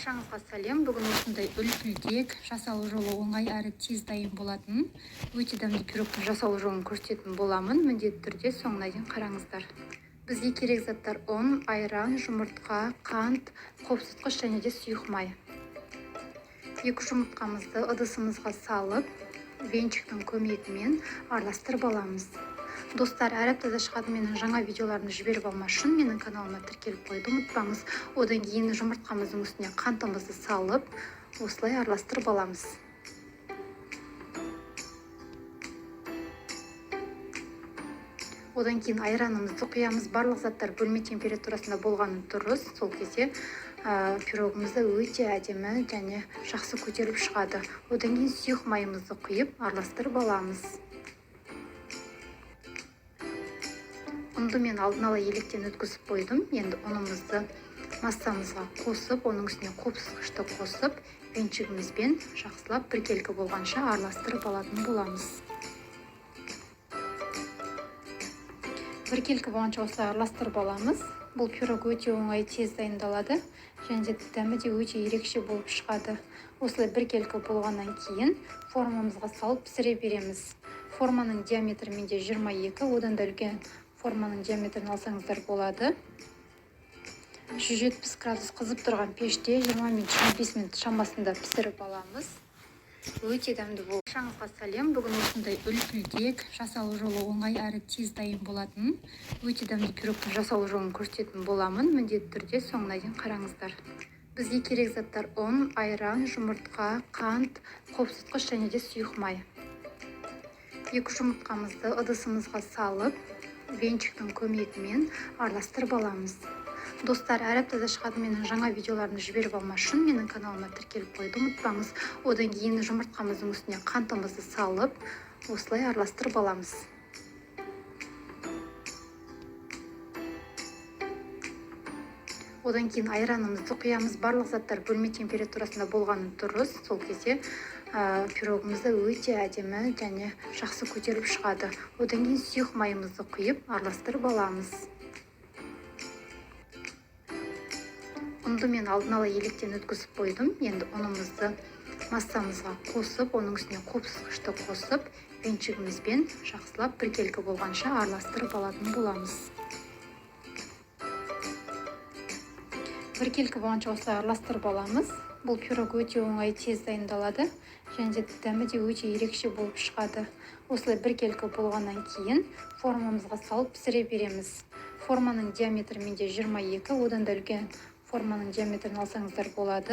Баршаңызға сәлем. Бүгін осындай үлпілдек, жасалу жолы оңай әрі тез дайын болатын өте дәмді пирогтың жасалу жолын көрсететін боламын. Міндетті түрде соңына дейін қараңыздар. Бізге керек заттар: ұн, айран, жұмыртқа, қант, қопсытқыш және де сұйық май. Екі жұмыртқамызды ыдысымызға салып, венчиктің көмегімен араластырып аламыз. Достар, әр аптада шығатын менің жаңа видеоларымды жіберіп алмас үшін менің каналыма тіркеліп қойды ұмытпаңыз. Одан кейін жұмыртқамыздың үстіне қантымызды салып, осылай араластырып аламыз. Одан кейін айранымызды құямыз. Барлық заттар бөлме температурасында болғаны дұрыс. Сол кезде пирогымызды өте әдемі және жақсы көтеріп шығады. Одан кейін сұйық майымызды құйып араластырып аламыз. Ұнды мен алдын ала електен өткізіп қойдым. Енді ұнымызды массамызға қосып, оның үстіне қопсытқышты қосып, венчигімізбен жақсылап біркелкі болғанша араластырып алатын боламыз. Біркелкі болғанша осылай араластырып аламыз. Бұл пирог өте оңай, тез дайындалады және де дәмі де өте ерекше болып шығады. Осылай біркелкі болғаннан кейін формамызға салып пісіре береміз. Форманың диаметрі менде 22, одан да үлкен форманың диаметрін алсаңыздар болады. 170 градус қызып тұрған пеште 20-25 минут шамасында пісіріп аламыз. Өте дәмді болып. Баршаңызға сәлем. Бүгін осындай үлпілдек, жасалу жолы оңай әрі тез дайын болатын өте дәмді пирогтың жасалу жолын көрсететін боламын. Міндетті түрде соңына дейін қараңыздар. Бізге керек заттар: ұн, айран, жұмыртқа, қант, қопсытқыш және де сұйық май. Екі жұмыртқамызды ыдысымызға салып, венчиктің көмегімен араластырып аламыз. Достар, әр аптада шығатын менің жаңа видеоларымды жіберіп алмас үшін менің каналыма тіркеліп қойды ұмытпаңыз. Одан кейін жұмыртқамыздың үстіне қантымызды салып, осылай араластырып аламыз. Одан кейін айранымызды құямыз. Барлық заттар бөлме температурасында болғаны дұрыс. Сол кезде пирогымызды өте әдемі және жақсы көтеріп шығады. Одан кейін сұйық майымызды құйып араластырып аламыз. Ұнды мен алдын ала електен өткізіп қойдым. Енді ұнымызды массамызға қосып, оның үстіне қопсытқышты қосып, венчигімізбен жақсылап біркелкі болғанша араластырып алатын боламыз. Біркелкі болғанша осылай араластырып аламыз. Бұл пирог өте оңай, тез дайындалады және де дәмі де өте ерекше болып шығады. Осылай біркелкі болғаннан кейін формамызға салып пісіре береміз. Форманың диаметрі менде 22, одан да үлкен форманың диаметрін алсаңыздар болады.